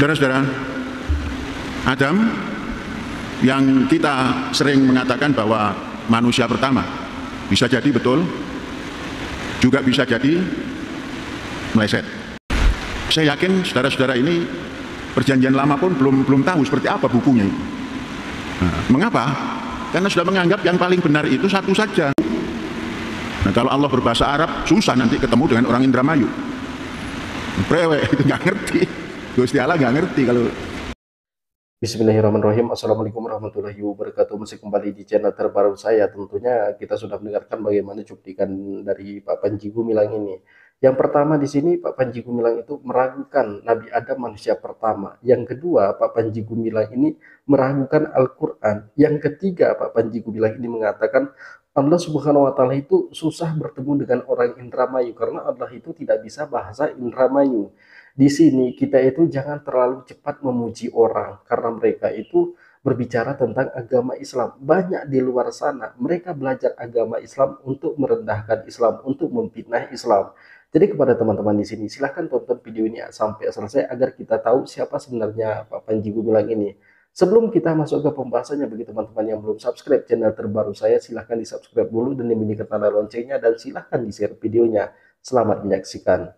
Saudara-saudara, Adam yang kita sering mengatakan bahwa manusia pertama, bisa jadi betul, juga bisa jadi meleset. Saya yakin saudara-saudara ini perjanjian lama pun belum tahu seperti apa bukunya. Mengapa? Karena sudah menganggap yang paling benar itu satu saja. Nah, kalau Allah berbahasa Arab, susah nanti ketemu dengan orang Indramayu. Brewek itu nggak ngerti. Gusti Allah nggak ngerti kalau. Bismillahirrahmanirrahim. Assalamualaikum warahmatullahi wabarakatuh. Masih kembali di channel terbaru saya. Tentunya kita sudah mendengarkan bagaimana cuplikan dari Pak Panji Gumilang ini. Yang pertama di sini Pak Panji Gumilang itu meragukan Nabi Adam manusia pertama. Yang kedua, Pak Panji Gumilang ini meragukan Al-Quran. Yang ketiga, Pak Panji Gumilang ini mengatakan Allah Subhanahu wa Ta'ala itu susah bertemu dengan orang Indramayu karena Allah itu tidak bisa bahasa Indramayu. Di sini kita itu jangan terlalu cepat memuji orang karena mereka itu berbicara tentang agama Islam. Banyak di luar sana mereka belajar agama Islam untuk merendahkan Islam, untuk memfitnah Islam. Jadi kepada teman-teman di sini silahkan tonton video ini sampai selesai agar kita tahu siapa sebenarnya Pak Panji Gumilang ini. Sebelum kita masuk ke pembahasannya, bagi teman-teman yang belum subscribe channel terbaru saya, silahkan di subscribe dulu dan dimiliki tanda loncengnya, dan silahkan di share videonya. Selamat menyaksikan.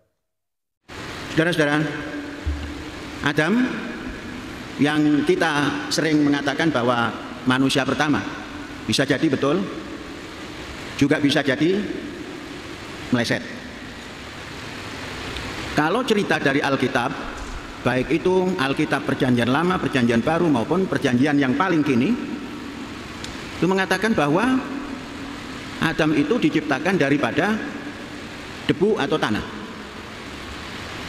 Saudara-saudara, Adam yang kita sering mengatakan bahwa manusia pertama, bisa jadi betul, juga bisa jadi meleset. Kalau cerita dari Alkitab, baik itu Alkitab Perjanjian Lama, Perjanjian Baru maupun Perjanjian yang paling kini, itu mengatakan bahwa Adam itu diciptakan daripada debu atau tanah.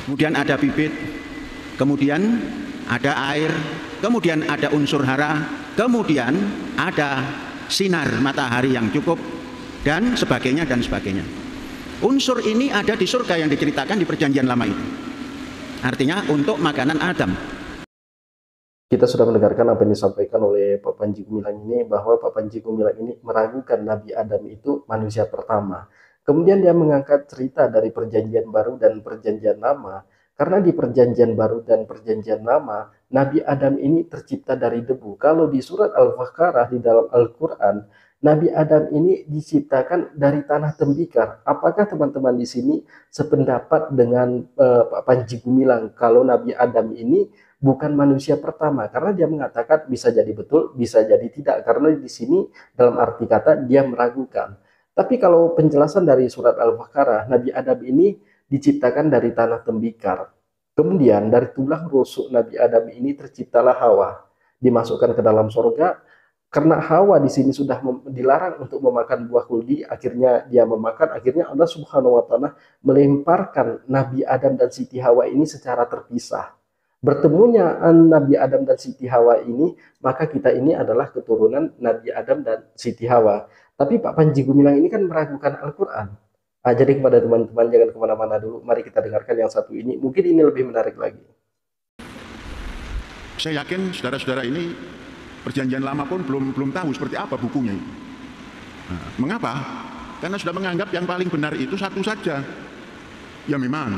Kemudian ada bibit, kemudian ada air, kemudian ada unsur hara, kemudian ada sinar matahari yang cukup, dan sebagainya dan sebagainya. Unsur ini ada di surga yang diceritakan di Perjanjian Lama itu. Artinya untuk makanan Adam. Kita sudah mendengarkan apa yang disampaikan oleh Pak Panji Gumilang ini, bahwa Pak Panji Gumilang ini meragukan Nabi Adam itu manusia pertama. Kemudian dia mengangkat cerita dari Perjanjian Baru dan Perjanjian Lama, karena di Perjanjian Baru dan Perjanjian Lama Nabi Adam ini tercipta dari debu. Kalau di surat Al-Baqarah di dalam Al-Quran, Nabi Adam ini diciptakan dari tanah tembikar. Apakah teman-teman di sini sependapat dengan Pak Panji Gumilang kalau Nabi Adam ini bukan manusia pertama? Karena dia mengatakan bisa jadi betul, bisa jadi tidak. Karena di sini dalam arti kata dia meragukan. Tapi kalau penjelasan dari surat Al-Baqarah, Nabi Adam ini diciptakan dari tanah tembikar. Kemudian dari tulang rusuk Nabi Adam ini terciptalah Hawa, dimasukkan ke dalam surga. Karena Hawa di sini sudah dilarang untuk memakan buah kuldi, akhirnya dia memakan. Akhirnya Allah Subhanahu wa Ta'ala melemparkan Nabi Adam dan Siti Hawa ini secara terpisah. Bertemunya Nabi Adam dan Siti Hawa ini, maka kita ini adalah keturunan Nabi Adam dan Siti Hawa. Tapi Pak Panji Gumilang ini kan meragukan Al-Quran. Jadi kepada teman-teman jangan kemana-mana dulu. Mari kita dengarkan yang satu ini. Mungkin ini lebih menarik lagi. Saya yakin saudara-saudara ini Perjanjian Lama pun belum tahu seperti apa bukunya. Mengapa? Karena sudah menganggap yang paling benar itu satu saja. Ya memang.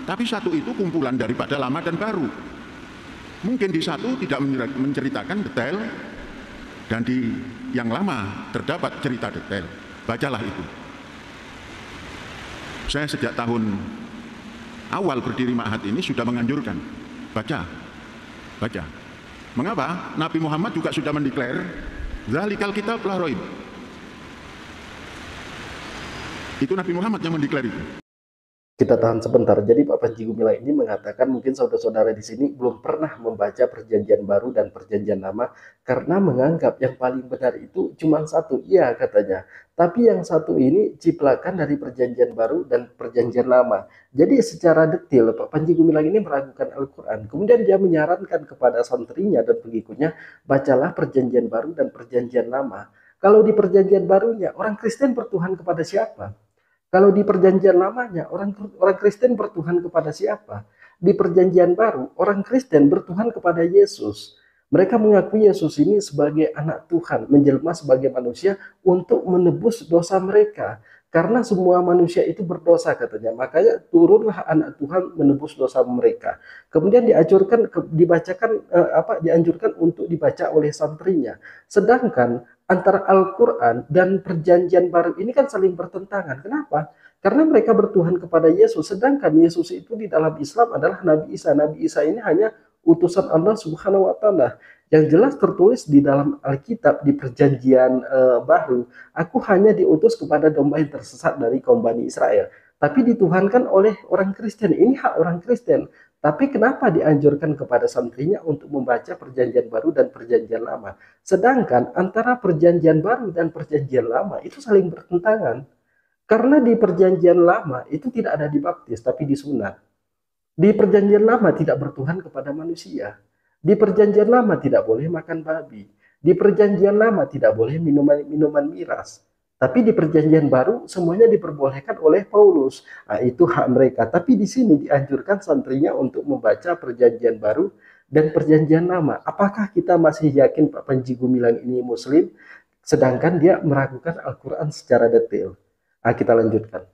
Tapi satu itu kumpulan daripada Lama dan Baru. Mungkin di satu tidak menceritakan detail, dan di yang Lama terdapat cerita detail. Bacalah itu. Saya sejak tahun awal berdiri Ma'had ini sudah menganjurkan. Baca. Mengapa? Nabi Muhammad juga sudah mendeklar Zalikal kitab la raib. Itu Nabi Muhammad yang mendeklar itu. Kita tahan sebentar. Jadi Pak Panji Gumilang ini mengatakan mungkin saudara-saudara di sini belum pernah membaca Perjanjian Baru dan Perjanjian Lama karena menganggap yang paling benar itu cuma satu. Iya katanya. Tapi yang satu ini ciplakan dari Perjanjian Baru dan Perjanjian Lama. Jadi secara detail Pak Panji Gumilang ini meragukan Al-Quran. Kemudian dia menyarankan kepada santrinya dan pengikutnya, bacalah Perjanjian Baru dan Perjanjian Lama. Kalau di Perjanjian Barunya orang Kristen bertuhan kepada siapa? Kalau di Perjanjian Lamanya orang Kristen bertuhan kepada siapa? Di Perjanjian Baru orang Kristen bertuhan kepada Yesus. Mereka mengakui Yesus ini sebagai anak Tuhan, menjelma sebagai manusia untuk menebus dosa mereka. Karena semua manusia itu berdosa katanya. Makanya turunlah anak Tuhan menebus dosa mereka. Kemudian dianjurkan untuk dibaca oleh santrinya. Sedangkan antara Al-Quran dan perjanjian baru ini kan saling bertentangan. Kenapa? Karena mereka bertuhan kepada Yesus. Sedangkan Yesus itu di dalam Islam adalah Nabi Isa. Nabi Isa ini hanya utusan Allah Subhanahu wa Ta'ala. Yang jelas tertulis di dalam Alkitab di perjanjian baru, aku hanya diutus kepada domba yang tersesat dari kaum Bani Israel. Tapi dituhankan oleh orang Kristen. Ini hak orang Kristen. Tapi kenapa dianjurkan kepada santrinya untuk membaca perjanjian baru dan perjanjian lama? Sedangkan antara perjanjian baru dan perjanjian lama itu saling bertentangan. Karena di perjanjian lama itu tidak ada dibaptis, tapi disunat. Di perjanjian lama tidak bertuhan kepada manusia. Di perjanjian lama tidak boleh makan babi. Di perjanjian lama tidak boleh minuman miras. Tapi di perjanjian baru semuanya diperbolehkan oleh Paulus. Nah, itu hak mereka. Tapi di sini dianjurkan santrinya untuk membaca perjanjian baru dan perjanjian lama. Apakah kita masih yakin Pak Panji Gumilang ini Muslim? Sedangkan dia meragukan Al-Quran secara detail. Nah, kita lanjutkan.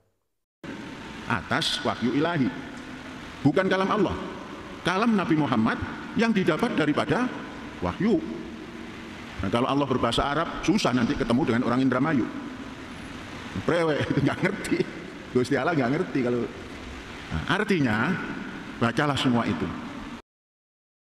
Atas wahyu ilahi, bukan kalam Allah, kalam Nabi Muhammad yang didapat daripada wahyu. Nah, kalau Allah berbahasa Arab susah nanti ketemu dengan orang Indramayu. Prewek itu nggak ngerti, Gusti Allah nggak ngerti kalau. Nah, artinya bacalah semua itu.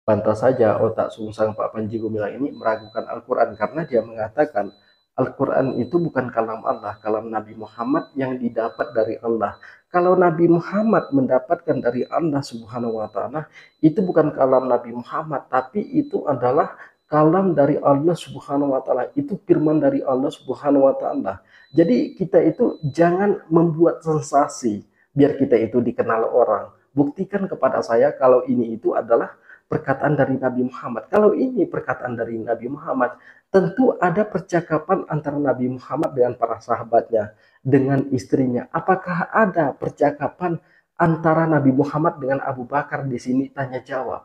Pantas saja otak sungsang Pak Panji Gumilang ini meragukan Al-Quran karena dia mengatakan Al-Quran itu bukan kalam Allah, kalam Nabi Muhammad yang didapat dari Allah. Kalau Nabi Muhammad mendapatkan dari Allah Subhanahu wa Ta'ala, itu bukan kalam Nabi Muhammad, tapi itu adalah kalam dari Allah Subhanahu wa Ta'ala. Itu firman dari Allah Subhanahu wa Ta'ala. Jadi kita itu jangan membuat sensasi biar kita itu dikenal orang. Buktikan kepada saya kalau ini itu adalah perkataan dari Nabi Muhammad. Kalau ini perkataan dari Nabi Muhammad, tentu ada percakapan antara Nabi Muhammad dengan para sahabatnya, dengan istrinya. Apakah ada percakapan antara Nabi Muhammad dengan Abu Bakar di sini? Tanya jawab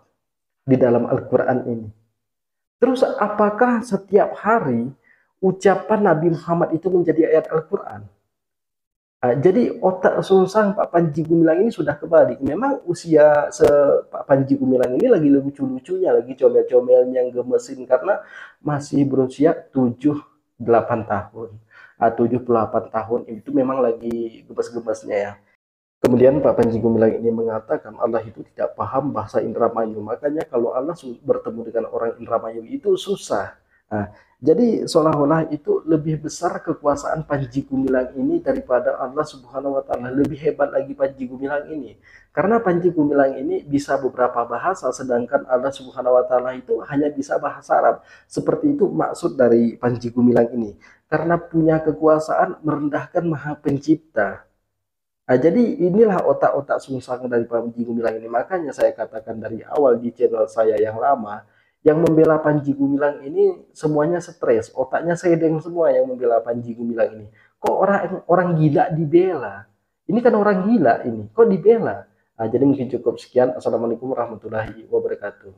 di dalam Al-Quran ini. Terus apakah setiap hari ucapan Nabi Muhammad itu menjadi ayat Al-Quran? Jadi otak sungsang Pak Panji Gumilang ini sudah kebalik. Memang usia Pak Panji Gumilang ini lagi lucu-lucunya, lagi comel-comelnya, gemesin karena masih berusia 78 tahun. 78 tahun itu memang lagi gemes-gemesnya ya. Kemudian Pak Panji Gumilang ini mengatakan Allah itu tidak paham bahasa Indramayu. Makanya kalau Allah bertemu dengan orang Indramayu itu susah. Nah, jadi seolah-olah itu lebih besar kekuasaan Panji Gumilang ini daripada Allah Subhanahu wa Ta'ala. Lebih hebat lagi Panji Gumilang ini. Karena Panji Gumilang ini bisa beberapa bahasa, sedangkan Allah Subhanahu wa Ta'ala itu hanya bisa bahasa Arab. Seperti itu maksud dari Panji Gumilang ini. Karena punya kekuasaan merendahkan Maha Pencipta. Nah, jadi inilah otak-otak sungsang dari Panji Gumilang ini. Makanya saya katakan dari awal di channel saya yang lama, yang membela Panji Gumilang ini semuanya stres, otaknya sedeng semua yang membela Panji Gumilang ini. Kok orang gila dibela? Ini kan orang gila ini, kok dibela? Nah, jadi mungkin cukup sekian. Assalamualaikum warahmatullahi wabarakatuh.